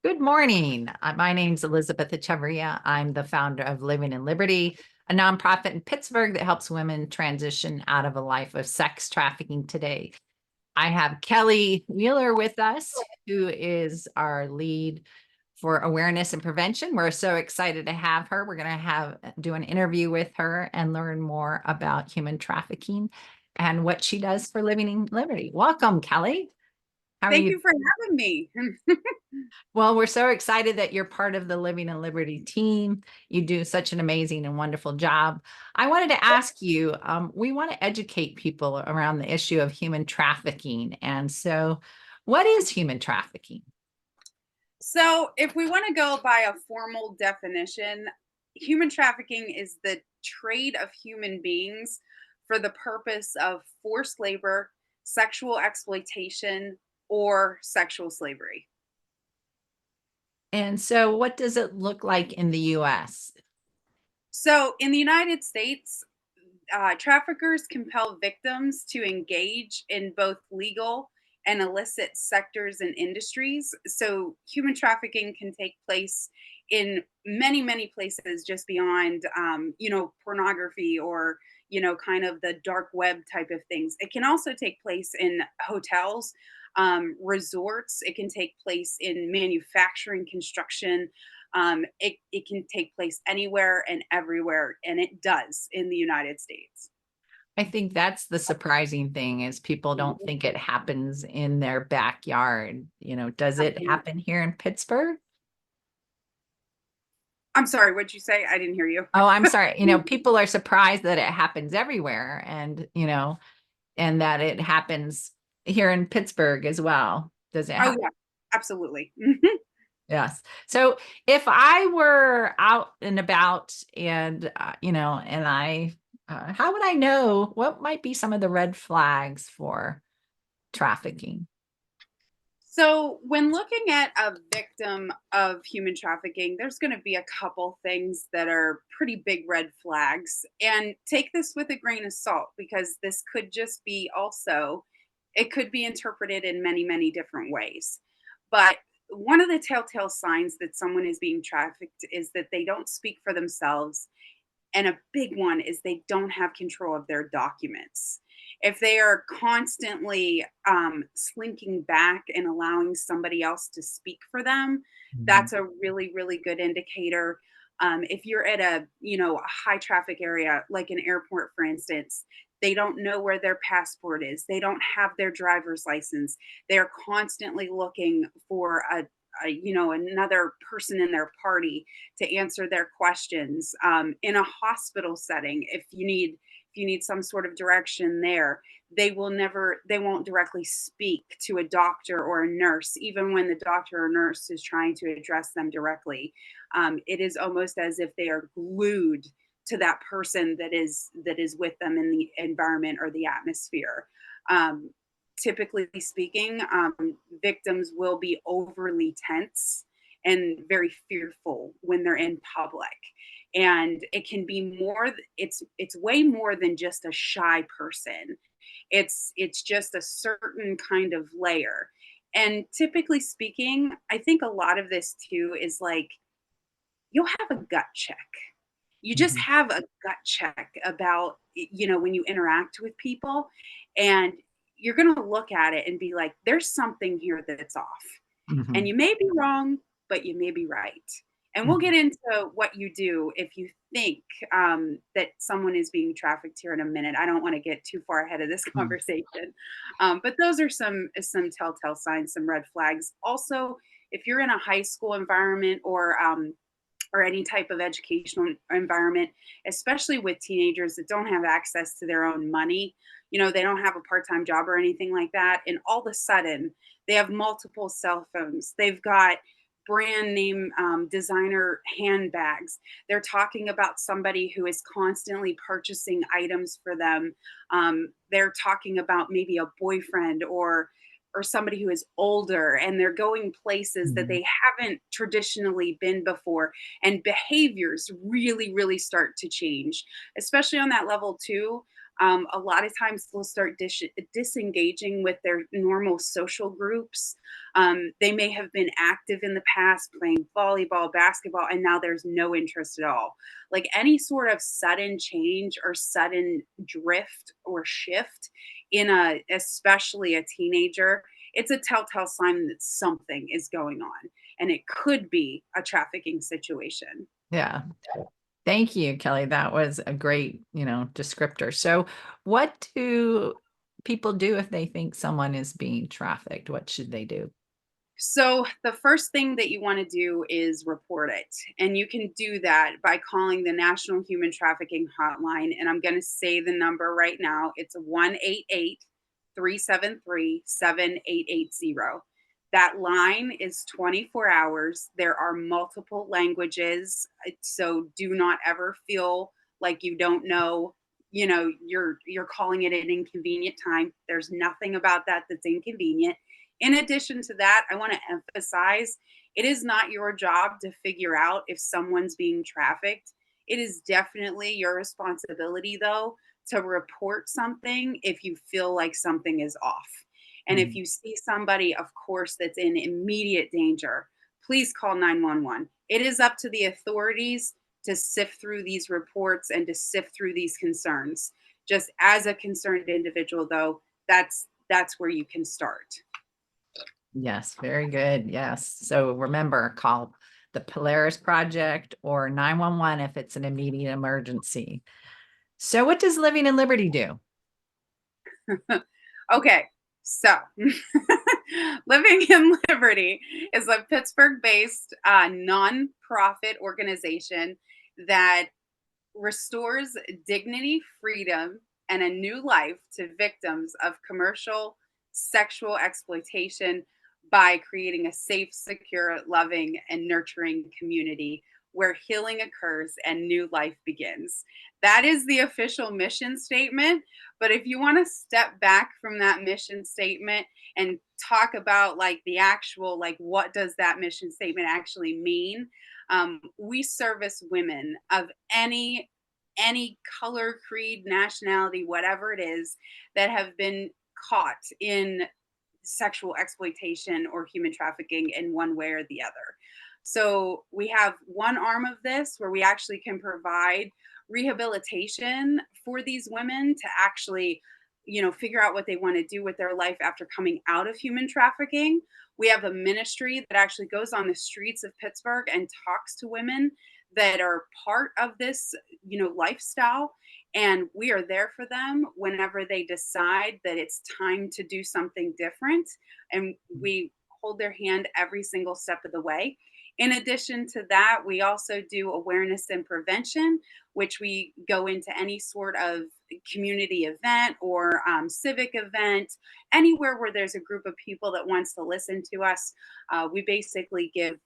Good morning. My name's Elizabeth Echevarria. I'm the founder of Living in Liberty, a nonprofit in Pittsburgh that helps women transition out of a life of sex trafficking today. I have Kellee Wheeler with us, who is our lead for awareness and prevention. We're so excited to have her. We're going to do an interview with her and learn more about human trafficking and what she does for Living in Liberty. Welcome, Kellee. How are Thank you? you for having me. Well, we're so excited that you're part of the Living in Liberty team. You do such an amazing and wonderful job. I wanted to ask you, we want to educate people around the issue of human trafficking. And so, what is human trafficking? So, if we want to go by a formal definition, human trafficking is the trade of human beings for the purpose of forced labor, sexual exploitation, or sexual slavery. And so, what does it look like in the US? So, in the United States, traffickers compel victims to engage in both legal and illicit sectors and industries. So, human trafficking can take place in many, many places just beyond, pornography or, kind of the dark web type of things. It can also take place in hotels, resorts. It can take place in manufacturing, construction. It can take place anywhere and everywhere, and it does in the United States. I think that's the surprising thing is people don't Mhm. think it happens in their backyard. Does it Absolutely. happen here in Pittsburgh? I'm sorry, what'd you say? I didn't hear you. Oh, I'm sorry. People are surprised that it happens everywhere and that it happens here in Pittsburgh as well. Does it Oh, happen? yeah, absolutely. Yes. So if I were out and about and, how would I know what might be some of the red flags for trafficking? So, when looking at a victim of human trafficking, there's going to be a couple things that are pretty big red flags. And take this with a grain of salt because this could just be also, it could be interpreted in many, many different ways. But one of the telltale signs that someone is being trafficked is that they don't speak for themselves, and a big one is they don't have control of their documents. If they are constantly slinking back and allowing somebody else to speak for them, Mhm. that's a really, really good indicator. If you're at a high traffic area, like an airport, for instance, they don't know where their passport is. They don't have their driver's license. They're constantly looking for another person in their party to answer their questions. In a hospital setting, if you need some sort of direction there, they won't directly speak to a doctor or a nurse, even when the doctor or nurse is trying to address them directly. It is almost as if they are glued to that person that is with them in the environment or the atmosphere. um, Typically speaking, victims will be overly tense and very fearful when they're in public, and it can be more, it's way more than just a shy person. It's just a certain kind of layer. And typically speaking, I think a lot of this too is like, you'll have a gut check. You just Mhm. have a gut check about, when you interact with people, and you're going to look at it and be like, there's something here that's off. And Mhm. you may be wrong, but you may be right. And we'll Mhm. get into what you do if you think that someone is being trafficked here in a minute. I don't want to get too far ahead of this Mhm. conversation, but those are some telltale signs, some red flags. Also, if you're in a high school environment or any type of educational environment, especially with teenagers that don't have access to their own money. They don't have a part time job or anything like that. And all of a sudden, they have multiple cell phones. They've got brand name designer handbags. They're talking about somebody who is constantly purchasing items for them. They're talking about maybe a boyfriend or somebody who is older, and they're going places that Mhm. they haven't traditionally been before, and behaviors really, really start to change, especially on that level too. A lot of times they'll start disengaging with their normal social groups. They may have been active in the past playing volleyball, basketball, and now there's no interest at all. Like any sort of sudden change or sudden drift or shift in especially a teenager, it's a telltale sign that something is going on, and it could be a trafficking situation. Yeah. Thank you, Kelly. That was a great, descriptor. So what do people do if they think someone is being trafficked? What should they do? So, the first thing that you want to do is report it. And you can do that by calling the National Human Trafficking Hotline. And I'm going to say the number right now. It's 1-888 373 7880. That line is 24 hours. There are multiple languages. So, do not ever feel like you don't know. You're calling it an inconvenient time. There's nothing about that that's inconvenient. In addition to that, I want to emphasize it is not your job to figure out if someone's being trafficked. It is definitely your responsibility, though, to report something if you feel like something is off. And if Mhm. you see somebody, of course, that's in immediate danger, please call 911. It is up to the authorities to sift through these reports and to sift through these concerns. Just as a concerned individual, though, that's where you can start. Yes, very good. Yes. So remember, call the Polaris Project or 911 if it's an immediate emergency. So what does Living in Liberty do? Okay, so Living in Liberty is a Pittsburgh based nonprofit organization that restores dignity, freedom, and a new life to victims of commercial sexual exploitation by creating a safe, secure, loving, and nurturing community where healing occurs and new life begins. That is the official mission statement. But if you want to step back from that mission statement and talk about like the actual, like, what does that mission statement actually mean? We service women of any color, creed, nationality, whatever it is, that have been caught in sexual exploitation or human trafficking in one way or the other. So we have one arm of this where we actually can provide rehabilitation for these women to actually, figure out what they want to do with their life after coming out of human trafficking. We have a ministry that actually goes on the streets of Pittsburgh and talks to women that are part of this, lifestyle, and we are there for them whenever they decide that it's time to do something different. And we hold their hand every single step of the way. In addition to that, we also do awareness and prevention, which we go into any sort of community event or civic event, anywhere where there's a group of people that wants to listen to us. We basically give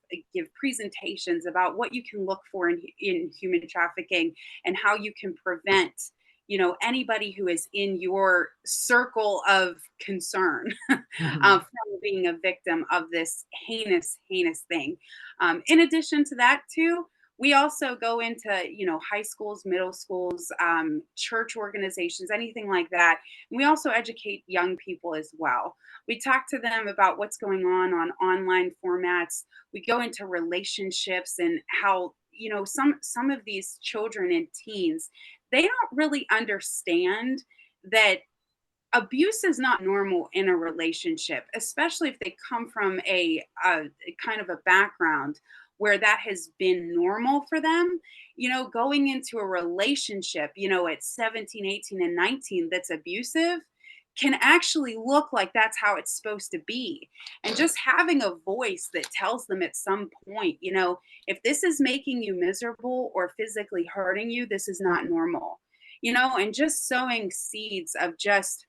presentations about what you can look for in human trafficking and how you can prevent, anybody who is in your circle of concern Mhm. from being a victim of this heinous thing. In addition to that, too, we also go into, high schools, middle schools, church organizations, anything like that. And we also educate young people as well. We talk to them about what's going on online formats. We go into relationships and how, some of these children and teens, they don't really understand that abuse is not normal in a relationship, especially if they come from a kind of a background where that has been normal for them. Going into a relationship, at 17, 18, and 19 that's abusive can actually look like that's how it's supposed to be. And just having a voice that tells them at some point, if this is making you miserable or physically hurting you, this is not normal. And just sowing seeds of just,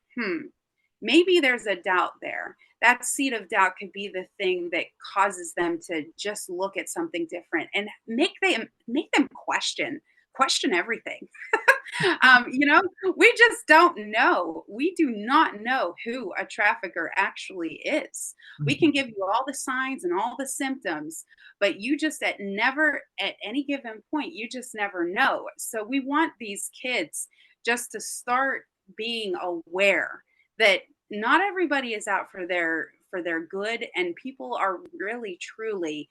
maybe there's a doubt there. That seed of doubt could be the thing that causes them to just look at something different and make them question everything. We just don't know. We do not know who a trafficker actually is. We can Mhm. give you all the signs and all the symptoms, but you just at any given point, you just never know. So we want these kids just to start being aware that not everybody is out for their good, and people are really truly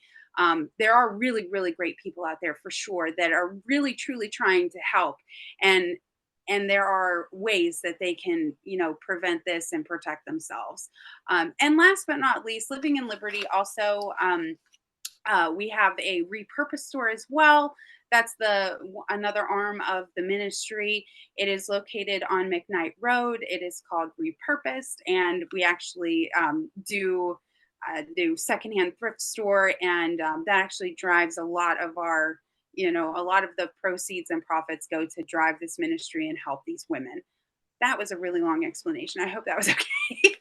there are really really great people out there for sure that are really truly trying to help, and there are ways that they can, you know, prevent this and protect themselves. And last but not least, Living in Liberty also, we have a repurpose store as well. That's another arm of the ministry. It is located on McKnight Road. It is called Repurposed, and we actually do secondhand thrift store, and that actually drives a lot of our, you know, a lot of the proceeds and profits go to drive this ministry and help these women. That was a really long explanation. I hope that was okay.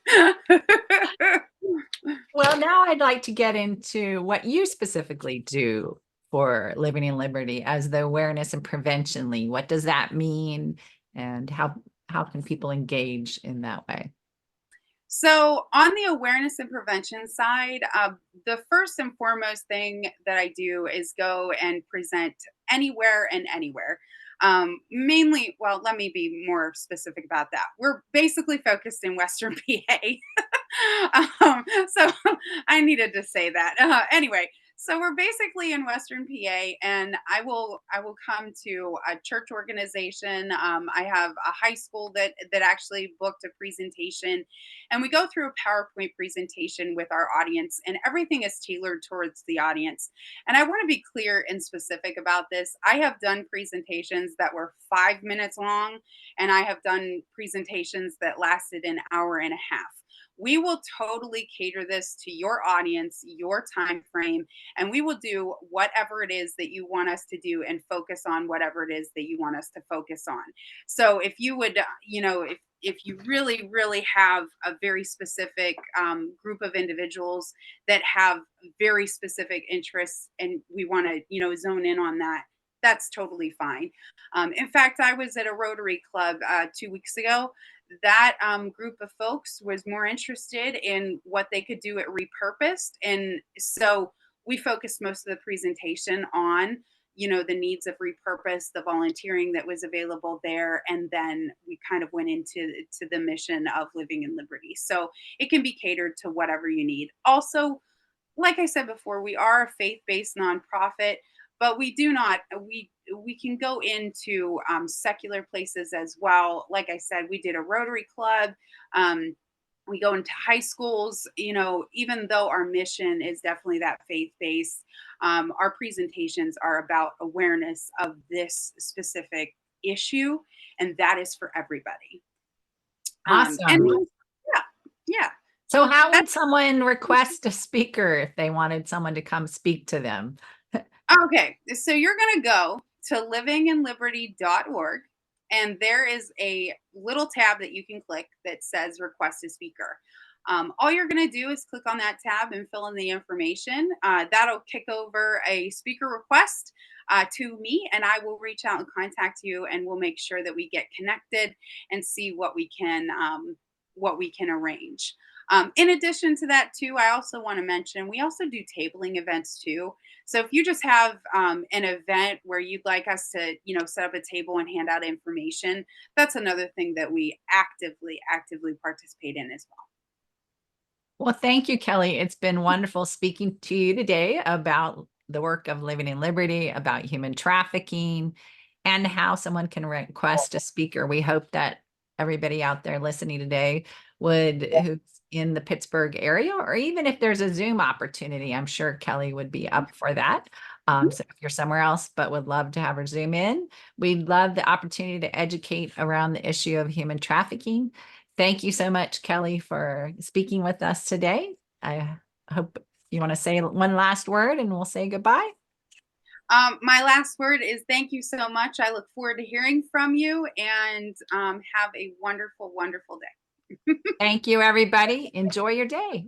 Well, now I'd like to get into what you specifically do for Living in Liberty as the awareness and prevention lead. What does that mean, and how can people engage in that way? So, on the awareness and prevention side, the first and foremost thing that I do is go and present anywhere and anywhere. Mainly, well, let me be more specific about that. We're basically focused in Western PA. So I needed to say that. Anyway, so we're basically in Western PA, and I will come to a church organization. I have a high school that actually booked a presentation, and we go through a PowerPoint presentation with our audience, and everything is tailored towards the audience. And I want to be clear and specific about this. I have done presentations that were 5 minutes long, and I have done presentations that lasted an hour and a half. We will totally cater this to your audience, your time frame, and we will do whatever it is that you want us to do and focus on whatever it is that you want us to focus on. So if you would, you know, if you really really have a very specific group of individuals that have very specific interests, and we want to, you know, zone in on that, that's totally fine. In fact, I was at a Rotary Club 2 weeks ago. That group of folks was more interested in what they could do at Repurposed, and so we focused most of the presentation on, you know, the needs of Repurpose, the volunteering that was available there, and then we kind of went into the mission of Living in Liberty. So it can be catered to whatever you need. Also, like I said before, we are a faith-based nonprofit, but we do not we can go into secular places as well. Like I said, we did a Rotary Club. Um, we go into high schools. You know, even though our mission is definitely that faith-based, our presentations are about awareness of this specific issue, and that is for everybody. And Awesome. yeah, yeah. So how would someone request a speaker if they wanted someone to come speak to them? Okay, so you're going to go to livinginliberty.org, and there is a little tab that you can click that says request a speaker. All you're going to do is click on that tab and fill in the information. That'll kick over a speaker request to me, and I will reach out and contact you, and we'll make sure that we get connected and see what we can arrange. In addition to that, too, I also want to mention we also do tabling events too. So if you just have an event where you'd like us to, you know, set up a table and hand out information, that's another thing that we actively participate in as well. Well, thank you, Kellee. It's been wonderful speaking to you today about the work of Living in Liberty, about human trafficking, and how someone can request a speaker. We hope that everybody out there listening today who's in the Pittsburgh area, or even if there's a Zoom opportunity, I'm sure Kellee would be up for that. So if you're somewhere else, but would love to have her Zoom in, we'd love the opportunity to educate around the issue of human trafficking. Thank you so much, Kellee, for speaking with us today. I hope you want to say one last word and we'll say goodbye. My last word is thank you so much. I look forward to hearing from you, and have a wonderful, wonderful day. Thank you, everybody. Enjoy your day.